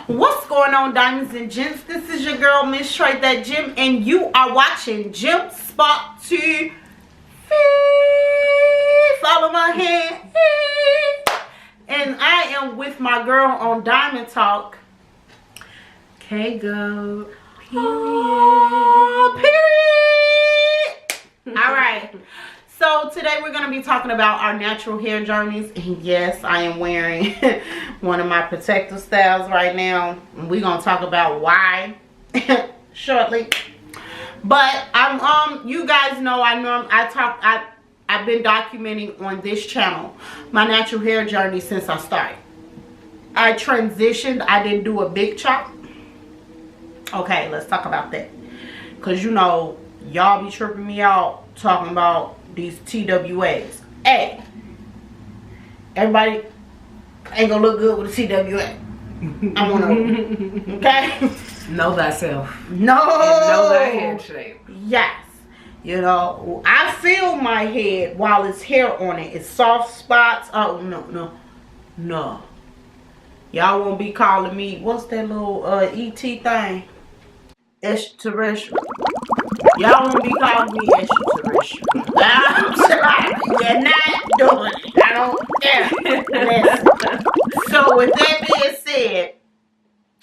What's going on, diamonds and gems? This is your girl, Miss Trey That Gem, and you are watching Gem Spot TV. Follow my hand. And I am with my girl on Diamond Talk. K-Go. Period. Oh, period. All right. So today we're going to be talking about our natural hair journeys. And yes, I am wearing one of my protective styles right now. And we're going to talk about why shortly. But you guys know I've been documenting on this channel my natural hair journey since I started. I transitioned. I didn't do a big chop. Okay, let's talk about that. Because you know, y'all be tripping me out talking about these TWAs. Hey, everybody ain't gonna look good with a TWA. I want to, okay? Know thyself. No. And know thy head shape. Yes. You know, I feel my head while it's hair on it. It's soft spots. Oh, no. Y'all won't be calling me, what's that little ET thing? Extraterrestrial. Y'all won't be calling me extraterrestrial. I'm sorry. You're not doing it. I don't care. Listen. So with that being said,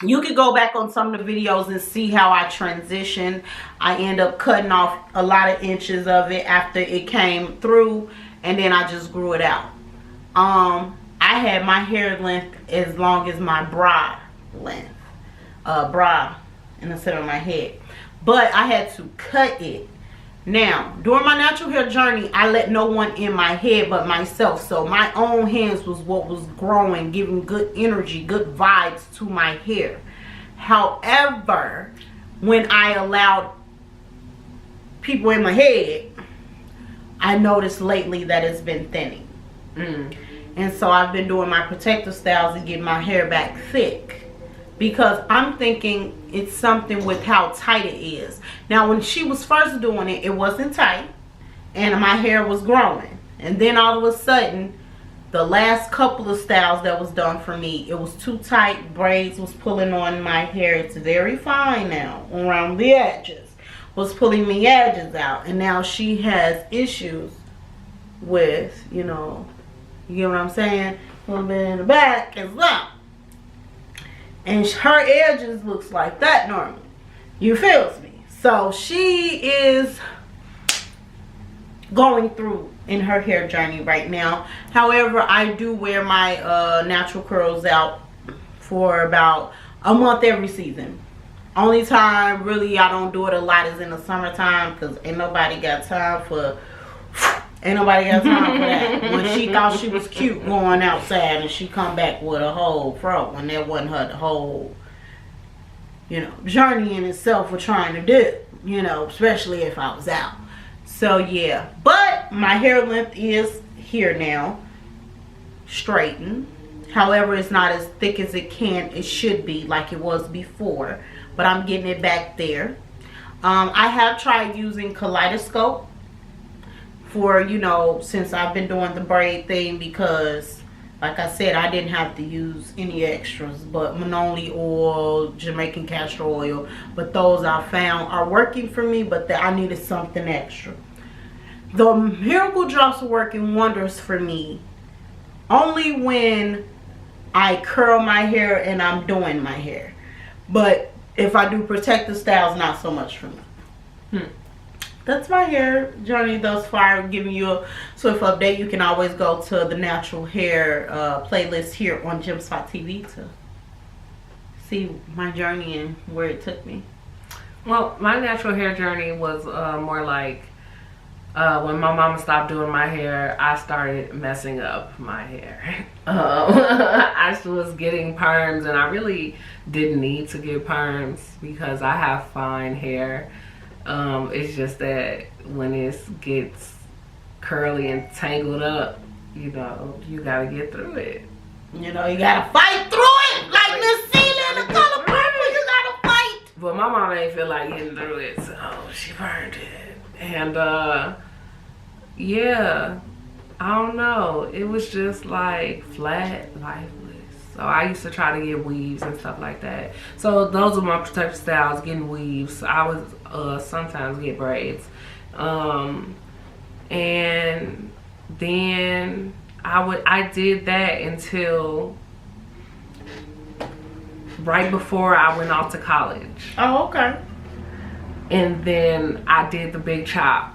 you can go back on some of the videos and see how I transitioned. I end up cutting off a lot of inches of it after it came through, and then I just grew it out. I had my hair length as long as my bra length. Bra in the center of my head. But I had to cut it. Now, during my natural hair journey, I let no one in my head but myself. So my own hands was what was growing, giving good energy, good vibes to my hair. However, when I allowed people in my head, I noticed lately that it's been thinning. And so I've been doing my protective styles and getting my hair back thick. Because I'm thinking it's something with how tight it is. Now, when she was first doing it, it wasn't tight. And my hair was growing. And then all of a sudden, the last couple of styles that was done for me, it was too tight. Braids was pulling on my hair. It's very fine now around the edges. Was pulling the edges out. And now she has issues with, you know, you get what I'm saying? A little bit in the back as well. And her edges looks like that normally. You feels me? So she is going through in her hair journey right now. However, I do wear my natural curls out for about a month every season. Only time really I don't do it a lot is in the summertime, because ain't nobody got time for that. When she thought she was cute going outside and she come back with a whole fro when that wasn't her the whole, you know, journey in itself for trying to do, you know, especially if I was out. So yeah, but my hair length is here now, straightened. However, it's not as thick as it should be like it was before, but I'm getting it back there. I have tried using Kaleidoscope for, you know, since I've been doing the braid thing, because like I said, I didn't have to use any extras but Manoli oil, Jamaican castor oil, but those I found are working for me, but I needed something extra. The Miracle Drops are working wonders for me only when I curl my hair and I'm doing my hair, but if I do protective styles, not so much for me. That's my hair journey thus far. Giving you a swift update. You can always go to the natural hair playlist here on Gem Spot TV to see my journey and where it took me. Well, my natural hair journey was more like when my mama stopped doing my hair, I started messing up my hair. I was getting perms, and I really didn't need to get perms because I have fine hair. It's just that when it gets curly and tangled up, you know, you gotta get through it. You know, you gotta fight through it. Like Miss Celia in The Color Purple, you gotta fight. But my mom ain't feel like getting through it, so she burned it. And yeah, I don't know. It was just like flat, lifeless. So I used to try to get weaves and stuff like that. So those are my protective styles, getting weaves. I would sometimes get braids. And then I did that until right before I went off to college. Oh, okay. And then I did the big chop.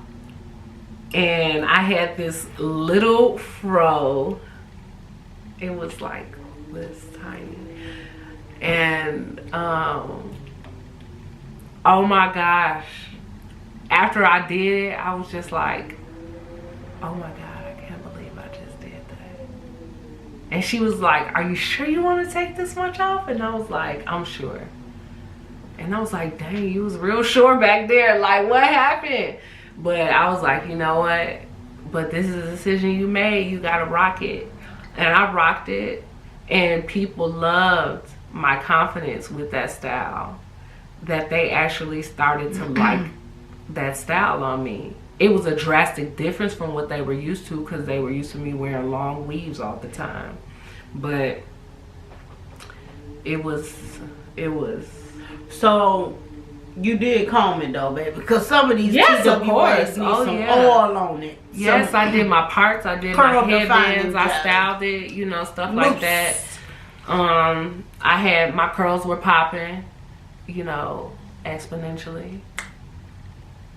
And I had this little fro. It was like this tiny. And oh my gosh. After I did it, I was just like, oh my God, I can't believe I just did that. And she was like, are you sure you want to take this much off? And I was like, I'm sure. And I was like, dang, you was real sure back there. Like, what happened? But I was like, you know what? But this is a decision you made. You got to rock it. And I rocked it. And people loved my confidence with that style. That they actually started to like that style on me. It was a drastic difference from what they were used to, because they were used to me wearing long weaves all the time. But it was. So you did comb it though, baby, because some of these TWAs need some oil on it. Yes, I did my parts. I did my headbands. I styled it, you know, stuff like that. I had my curls were popping, you know, exponentially.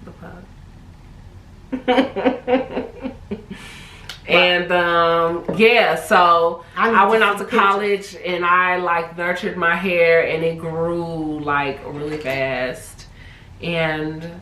The fuck. And yeah, so I went out to college and I like nurtured my hair, and it grew like really fast. And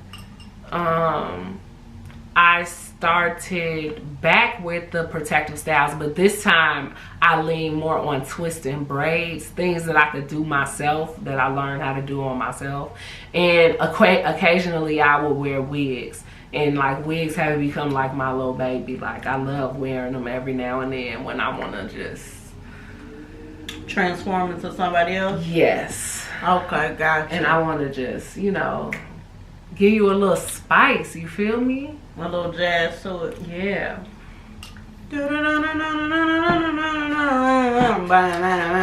I started back with the protective styles, but this time I leaned more on twists and braids, things that I could do myself, that I learned how to do on myself. And occasionally I would wear wigs. And like wigs have become like my little baby. Like I love wearing them every now and then when I want to just transform into somebody else. Yes. Okay, gotcha. And I want to just, you know, give you a little spice. You feel me? A little jazz to it. Yeah.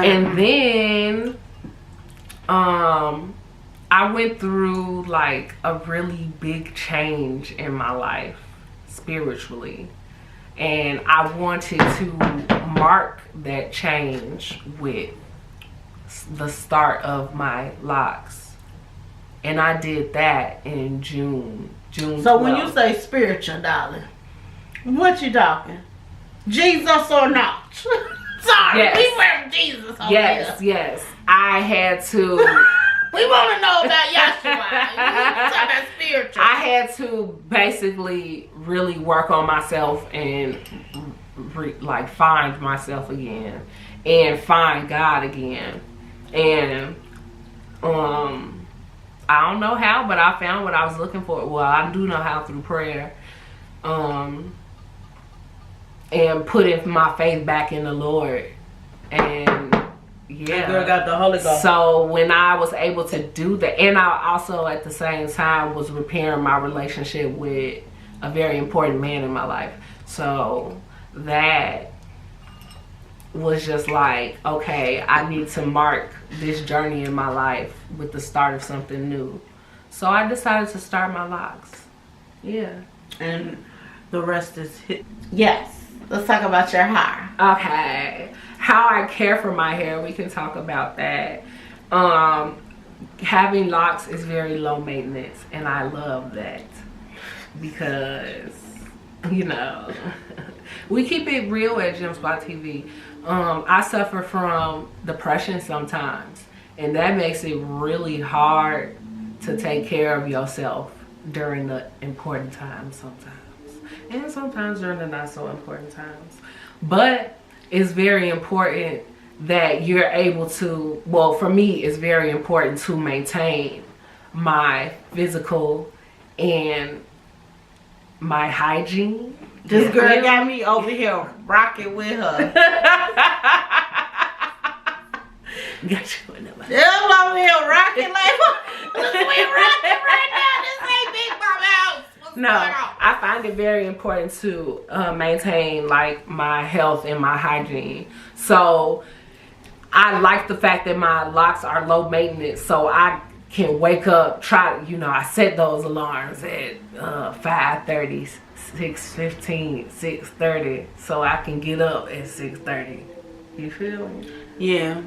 And then I went through like a really big change in my life spiritually, and I wanted to mark that change with the start of my locks, and I did that in June So 12th. when you say spiritual, darling, what you talking? Jesus or not? Sorry, yes. we wear Jesus over Yes, here. yes. I had to we want to know about Yahshua. You talking about spiritual. I had to basically really work on myself and like find myself again and find God again. And I don't know how, but I found what I was looking for. Well, I do know how, through prayer. And putting my faith back in the Lord. And yeah, that girl got the Holy Ghost. So when I was able to do that, and I also at the same time was repairing my relationship with a very important man in my life. So that was just like, okay, I need to mark this journey in my life with the start of something new. So I decided to start my locks. Yeah. And the rest is hit. Yes. Let's talk about your hair. Okay. How I care for my hair, we can talk about that. Having locks is very low maintenance, and I love that because, you know, we keep it real at Gem Spot TV. I suffer from depression sometimes, and that makes it really hard to take care of yourself during the important times sometimes, and sometimes during the not so important times. But it's very important that you're able to, well, for me, it's very important to maintain my physical and my hygiene. This girl got me over here rocking with her. Got you in there. I'm over here rocking like, we're rocking right now. This ain't Big Mama house. No, I find it very important to maintain like my health and my hygiene. So I like the fact that my locks are low maintenance, so I can wake up, I set those alarms at 5:30, 6:15, 6:30, so I can get up at 6:30. You feel me? Yeah.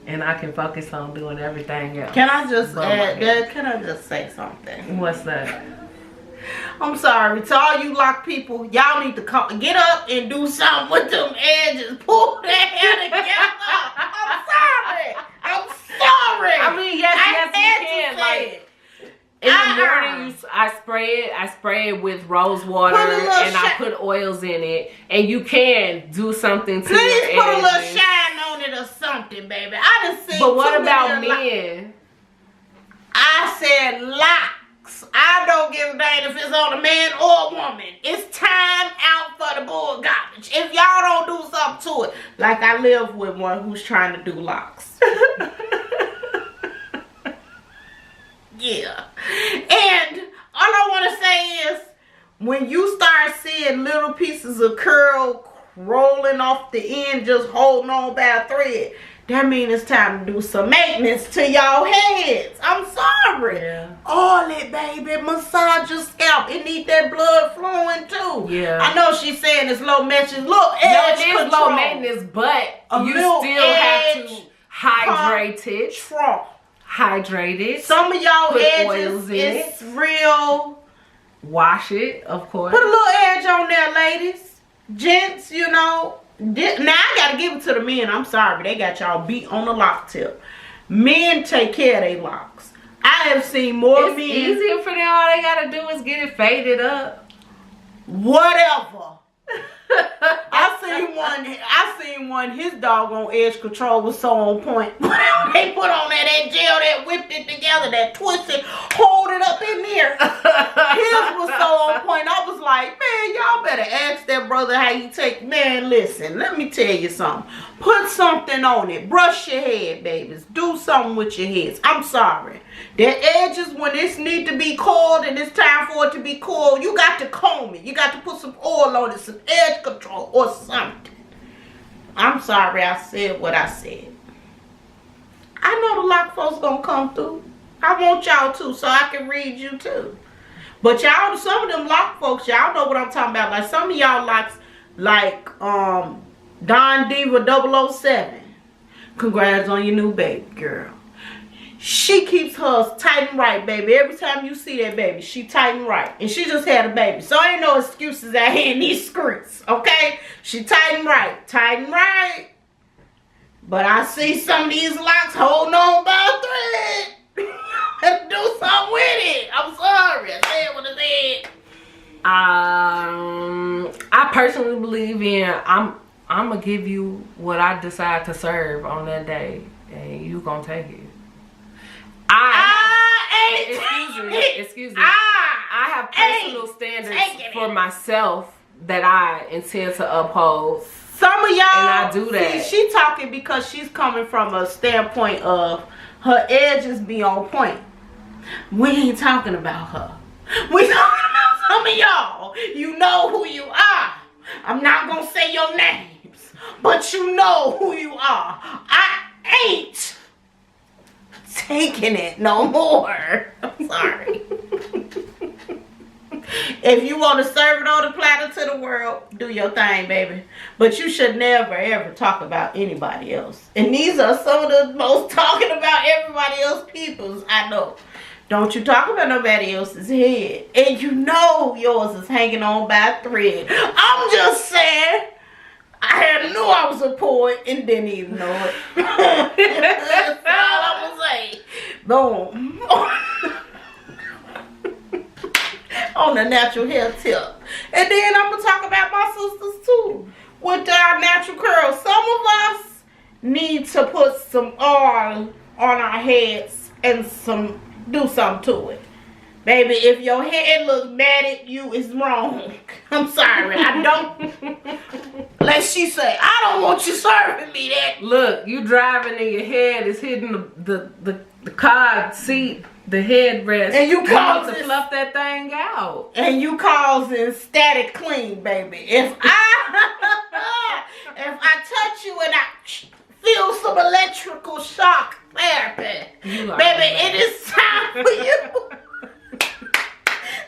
And I can focus on doing everything else. Can I just add that? Can I just say something? What's that? I'm sorry. To all you lock people, y'all need to get up and do something with them edges. Pull that hair together. I'm sorry. I mean, yes, you can. Like, in the morning, I spray it with rose water, and I put oils in it, and you can do something to your edges. Please put a little shine on it or something, baby. I done seen. But what about men? I said locks. I don't give a damn if it's on a man or a woman. It's time out for the bull garbage. If y'all don't do something to it, like I live with one who's trying to do locks. Yeah. And all I want to say is, when you start seeing little pieces of curl rolling off the end, just holding on by a thread, that means it's time to do some maintenance to y'all heads. I'm sorry. Yeah. Oil it, baby. Massage your scalp. It need that blood flowing too. Yeah. I know she's saying it's low maintenance. Look, it is low maintenance, but you still have to hydrate it. Hydrate it. Some of y'all put edges, oils in it's it. real. Wash it, of course. Put a little edge on there, ladies. Gents, now I gotta give it to the men. I'm sorry, they got y'all beat on the lock tip. Men take care of their locks. I have seen more men. It's easier for them. All they gotta do is get it faded up. Whatever. I seen one, his doggone edge control was so on point. They put on that gel, that whipped it together, that twisted, hold it up in there. His was so on point. I was like, man, y'all better ask that brother how you take. Man, listen, let me tell you something. Put something on it. Brush your head, babies. Do something with your heads. I'm sorry. The edges, when this need to be coiled and it's time for it to be coiled, you got to comb it. You got to put some oil on it, some edge control or something. I'm sorry I said what I said. I know the lock folks gonna come through. I want y'all to, so I can read you too. But y'all, some of them lock folks, y'all know what I'm talking about. Like some of y'all locks, like Don Diva 007. Congrats on your new baby, girl. She keeps hers tight and right, baby. Every time you see that baby, she tight and right. And she just had a baby. So ain't no excuses out here in these streets, okay? She tight and right. Tight and right. But I see some of these locks holding on by a thread. Let's do something with it. I'm sorry. I said what I said. I personally believe in, I'm going to give you what I decide to serve on that day. And you going to take it. Excuse me. I have personal standards for myself that I intend to uphold. Some of y'all, and I do that. See, she talking because she's coming from a standpoint of her edges be on point. We ain't talking about her. We talking about some of y'all. You know who you are. I'm not gonna say your names, but you know who you are. I ain't taking it no more. I'm sorry. If you want to serve it on the platter to the world, do your thing, baby. But you should never, ever talk about anybody else. And these are some of the most talking about everybody else peoples I know. Don't you talk about nobody else's head. And you know yours is hanging on by a thread. I'm just saying. I knew I was a poet and didn't even know it. That's all I'm going to say. Boom. On the natural hair tip. And then I'm going to talk about my sisters too. With our natural curls. Some of us need to put some oil on our heads and do something to it. Baby, if your head looks matted, you is wrong. I'm sorry. I don't. Like she say, I don't want you serving me that. Look, you driving and your head is hitting the car seat, the headrest. And you need to fluff that thing out. And you causing static clean, baby. If I touch you and I feel some electrical shock therapy. Baby, it is time for you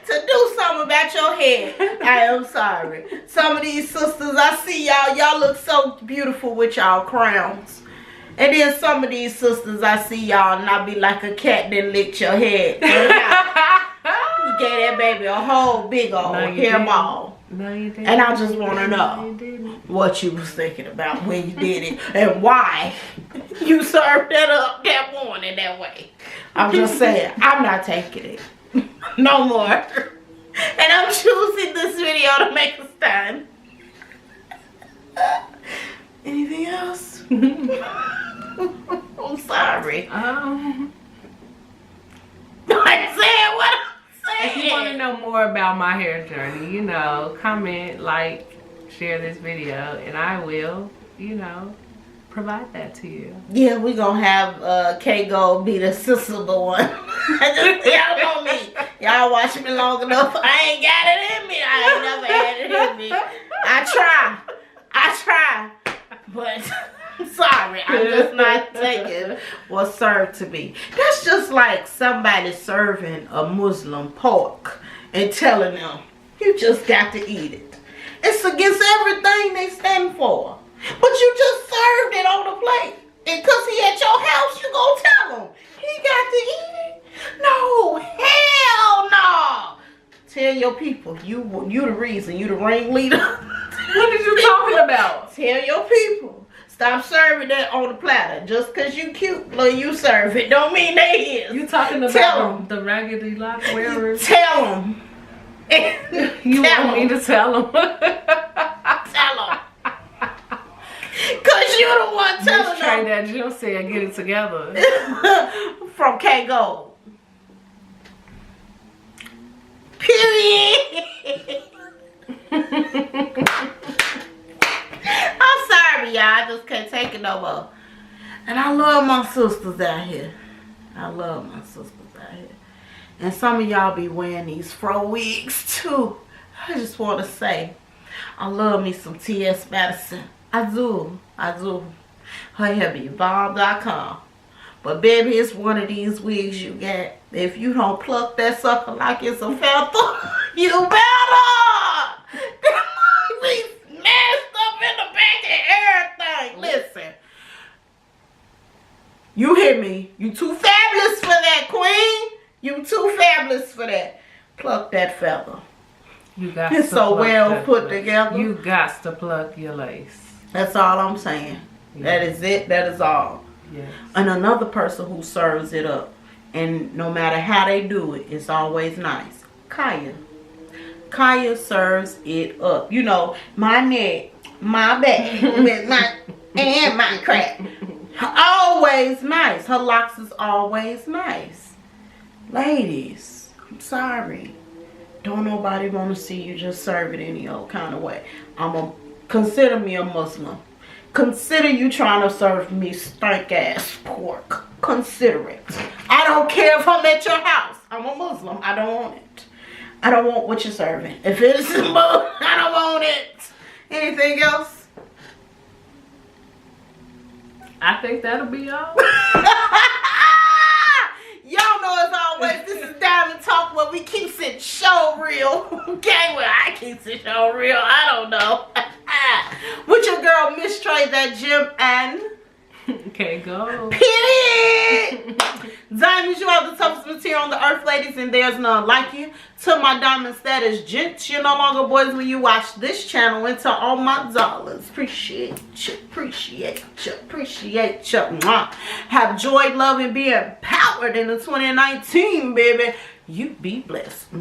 to do something about your head. I am sorry. Some of these sisters, I see y'all look so beautiful with y'all crowns. And then some of these sisters, I see y'all and I be like a cat that licked your head. You gave that baby a whole big old hairball. No, you didn't. And I just want to know what you was thinking about when you did it and why you served that up that morning that way. I'm just saying, I'm not taking it no more. And I'm choosing this video to make a stand. Anything else? I'm sorry. I said what I'm saying. If you want to know more about my hair journey, you know, comment, like, share this video, and I will, you know, provide that to you. Yeah, we gonna have K-Gold be the sister one. Y'all know me. Y'all watch me long enough. I ain't got it in me. I ain't never had it in me. I try. But I'm sorry, I'm just not taking what's served to me. That's just like somebody serving a Muslim pork and telling them, you just got to eat it. It's against everything they stand for. But you just served it on the plate. And because he at your house, you gonna tell him he got to eat it? No, hell no. Tell your people, you the reason, you the ringleader. What are you talking about? Tell your people. Stop serving that on the platter. Just because you cute, but you serve it, don't mean they is. You talking about the raggedy lock wearers? Tell them. You want me to tell them? Tell them. Because you the one telling them. That Jill said, get it together. From K-Gold. Period. I'm sorry, y'all. I just can't take it no more. And I love my sisters out here. And some of y'all be wearing these fro wigs too. I just want to say, I love me some T.S. Madison. I do. Her hair be bomb.com. But baby, it's one of these wigs you get. If you don't pluck that sucker like it's a feather, you better. That might be messed up in the back and everything. Listen. You hear me? You too fabulous for that, queen. You too fabulous for that. Pluck that feather. It's so well put together. You got to pluck your lace. That's all I'm saying. Yeah. That is it. That is all. Yes. And another person who serves it up, and no matter how they do it, it's always nice. Kaya serves it up. You know, my neck, my back, with my crack. Always nice. Her locks is always nice. Ladies, I'm sorry. Don't nobody want to see you just serve it any old kind of way. Consider me a Muslim. Consider you trying to serve me stank ass pork. Consider it. I don't care if I'm at your house. I'm a Muslim. I don't want it. I don't want what you're serving. If it is Muslim, I don't want it. Anything else? I think that'll be all. Y'all know as always, this is Diamond Talk where we keeps it show real. Okay, well I keeps it show real. I don't know. With your girl Miss Trey, that Jim and K-Gold. Period. Diamonds, you are the toughest material on the earth, ladies, and there's none like you. To my diamond status gents, you're no longer boys when you watch this channel. And to all my dollars, appreciate you. Mwah. Have joy, love, and be empowered in the 2019, baby. You be blessed.